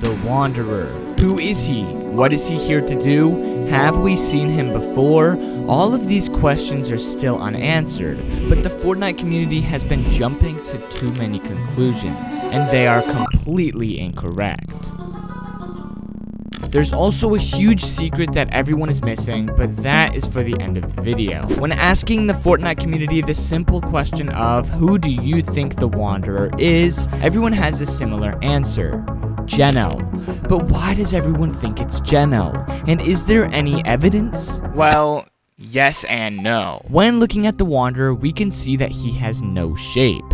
The Wanderer. Who is he? What is he here to do? Have we seen him before? All of these questions are still unanswered, but the Fortnite community has been jumping to too many conclusions, and they are completely incorrect. There's also a huge secret that everyone is missing, but that is for the end of the video. When asking the Fortnite community the simple question of who do you think the Wanderer is, everyone has a similar answer. Geno. But why does everyone think it's Geno? And is there any evidence? Well, yes and no. When looking at the Wanderer, we can see that he has no shape.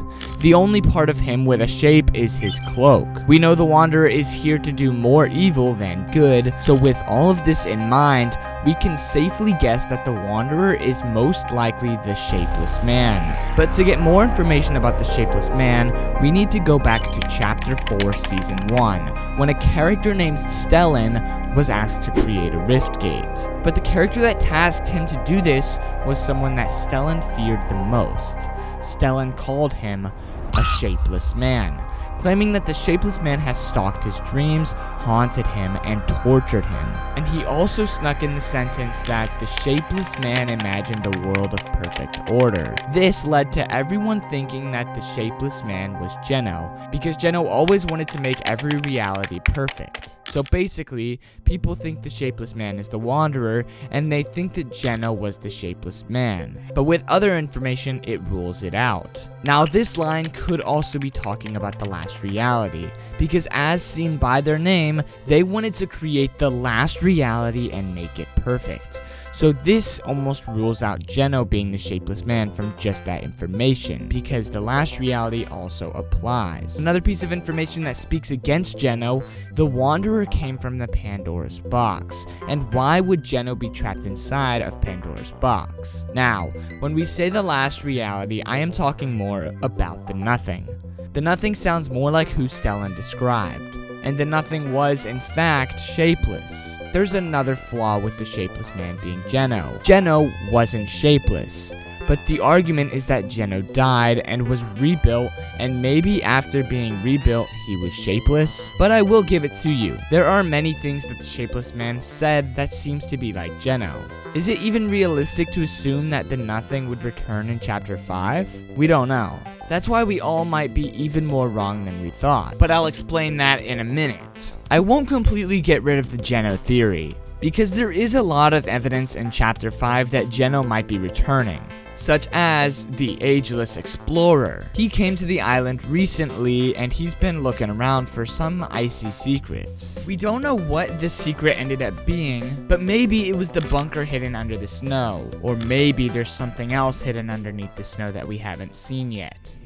The only part of him with a shape is his cloak. We know the Wanderer is here to do more evil than good, so with all of this in mind, we can safely guess that the Wanderer is most likely the Shapeless Man. But to get more information about the Shapeless Man, we need to go back to Chapter 4, Season 1, when a character named Stellan was asked to create a rift gate. But the character that tasked him to do this was someone that Stellan feared the most. Stellan called him a Shapeless Man, claiming that the Shapeless Man has stalked his dreams, haunted him, and tortured him. And he also snuck in the sentence that the Shapeless Man imagined a world of perfect order. This led to everyone thinking that the Shapeless Man was Geno, because Geno always wanted to make every reality perfect. So basically, people think the Shapeless Man is the Wanderer, and they think that Geno was the Shapeless Man. But with other information, it rules it out. Now, this line could also be talking about the last reality, because as seen by their name, they wanted to create the last reality and make it perfect. So this almost rules out Geno being the Shapeless Man from just that information, because the last reality also applies. Another piece of information that speaks against Geno, the Wanderer came from the Pandora's box, and why would Geno be trapped inside of Pandora's box? Now, when we say the last reality, I am talking more about the Nothing. The Nothing sounds more like who Stellan described, and the Nothing was, in fact, shapeless. There's another flaw with the Shapeless Man being Geno. Geno wasn't shapeless, but the argument is that Geno died and was rebuilt, and maybe after being rebuilt, he was shapeless. But I will give it to you. There are many things that the Shapeless Man said that seems to be like Geno. Is it even realistic to assume that the Nothing would return in Chapter 5? We don't know. That's why we all might be even more wrong than we thought, but I'll explain that in a minute. I won't completely get rid of the Geno theory, because there is a lot of evidence in Chapter 5 that Geno might be returning, such as the Ageless Explorer. He came to the island recently, and he's been looking around for some icy secrets. We don't know what this secret ended up being, but maybe it was the bunker hidden under the snow, or maybe there's something else hidden underneath the snow that we haven't seen yet.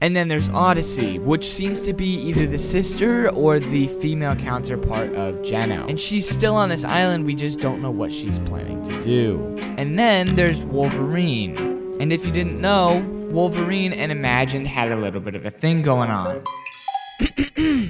And then there's Odyssey, which seems to be either the sister or the female counterpart of Geno. And she's still on this island, we just don't know what she's planning to do. And then there's Wolverine. And if you didn't know, Wolverine and Imagined had a little bit of a thing going on.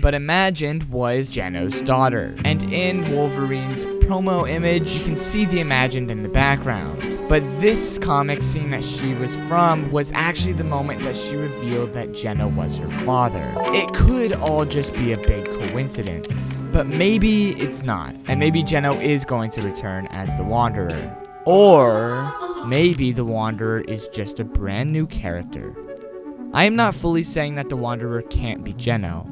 But Imagined was Geno's daughter. And in Wolverine's promo image, you can see the Imagined in the background. But this comic scene that she was from was actually the moment that she revealed that Geno was her father. It could all just be a big coincidence, but maybe it's not. And maybe Geno is going to return as the Wanderer. Or maybe the Wanderer is just a brand new character. I am not fully saying that the Wanderer can't be Geno,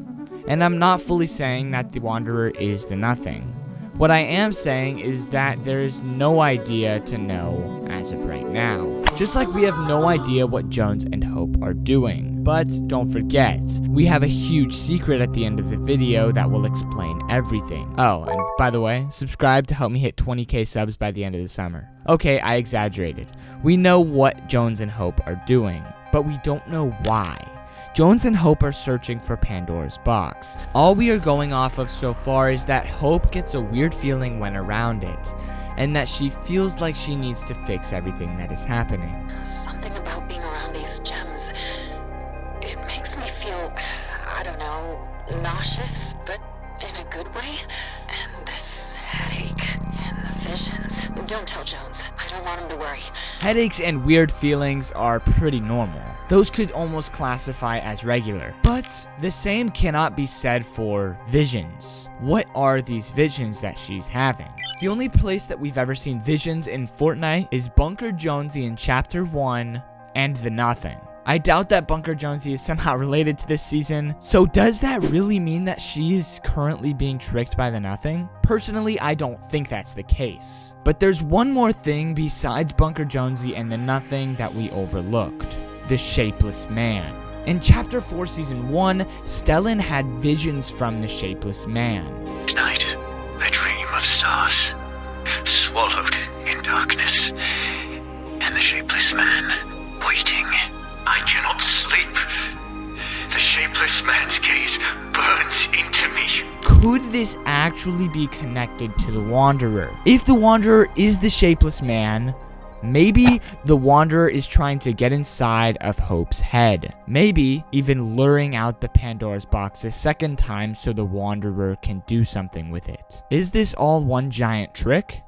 and I'm not fully saying that the Wanderer is the Nothing. What I am saying is that there is no idea to know as of right now. Just like we have no idea what Jones and Hope are doing. But don't forget, we have a huge secret at the end of the video that will explain everything. Oh, and by the way, subscribe to help me hit 20k subs by the end of the summer. Okay, I exaggerated. We know what Jones and Hope are doing, but we don't know why. Jones and Hope are searching for Pandora's box. All we are going off of so far is that Hope gets a weird feeling when around it, and that she feels like she needs to fix everything that is happening. Something about being around these gems, it makes me feel, I don't know, nauseous, but in a good way. And this headache and the visions. Don't tell Jones. I I don't want him to worry. Headaches and weird feelings are pretty normal. Those could almost classify as regular. But the same cannot be said for visions. What are these visions that she's having? The only place that we've ever seen visions in Fortnite is Bunker Jonesy in Chapter 1 and the Nothing. I doubt that Bunker Jonesy is somehow related to this season, so does that really mean that she is currently being tricked by the Nothing? Personally, I don't think that's the case. But there's one more thing besides Bunker Jonesy and the Nothing that we overlooked: the Shapeless Man. In Chapter 4 Season 1, Stellan had visions from the Shapeless Man. Tonight, I dream of stars, swallowed in darkness, and the Shapeless Man waiting. I cannot sleep. The Shapeless Man's gaze burns into me. Could this actually be connected to the Wanderer? If the Wanderer is the Shapeless Man, maybe the Wanderer is trying to get inside of Hope's head. Maybe even luring out the Pandora's box a second time so the Wanderer can do something with it. Is this all one giant trick?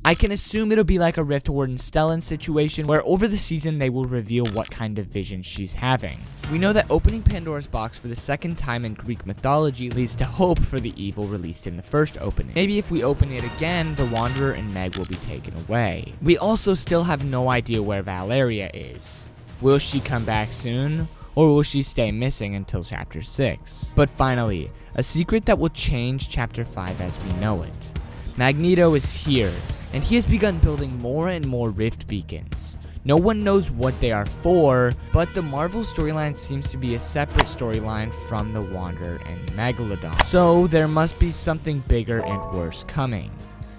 I can assume it'll be like a Riftward and Stellan situation where over the season they will reveal what kind of vision she's having. We know that opening Pandora's box for the second time in Greek mythology leads to hope for the evil released in the first opening. Maybe if we open it again, the Wanderer and Meg will be taken away. We also still have no idea where Valeria is. Will she come back soon? Or will she stay missing until Chapter 6? But finally, a secret that will change Chapter 5 as we know it. Magneto is here, and he has begun building more and more rift beacons. No one knows what they are for, but the Marvel storyline seems to be a separate storyline from the Wanderer and Megalodon. So there must be something bigger and worse coming.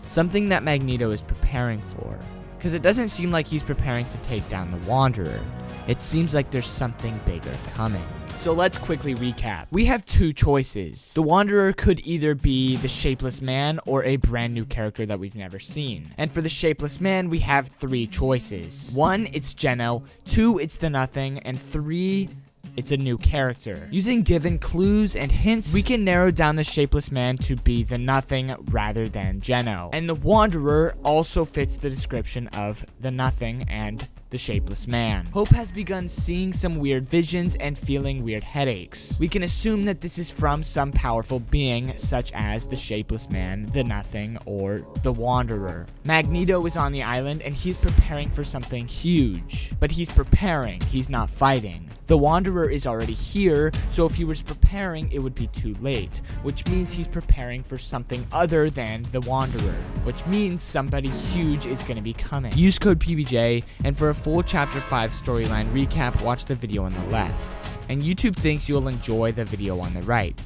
Something that Magneto is preparing for. Because it doesn't seem like he's preparing to take down the Wanderer. It seems like there's something bigger coming. So let's quickly recap. We have two choices. The Wanderer could either be the Shapeless Man or a brand new character that we've never seen. And for the Shapeless Man, we have three choices. 1, it's Geno. 2, it's the Nothing. And 3, it's a new character. Using given clues and hints, we can narrow down the Shapeless Man to be the Nothing rather than Geno. And the Wanderer also fits the description of the Nothing and the Shapeless Man. Hope has begun seeing some weird visions and feeling weird headaches. We can assume that this is from some powerful being, such as the Shapeless Man, the Nothing, or the Wanderer. Magneto is on the island and he's preparing for something huge. But he's preparing, he's not fighting. The Wanderer is already here, so if he was preparing, it would be too late, which means he's preparing for something other than the Wanderer, which means somebody huge is going to be coming. Use code PBJ, and for a full Chapter 5 storyline recap, watch the video on the left. And YouTube thinks you'll enjoy the video on the right.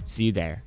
See you there.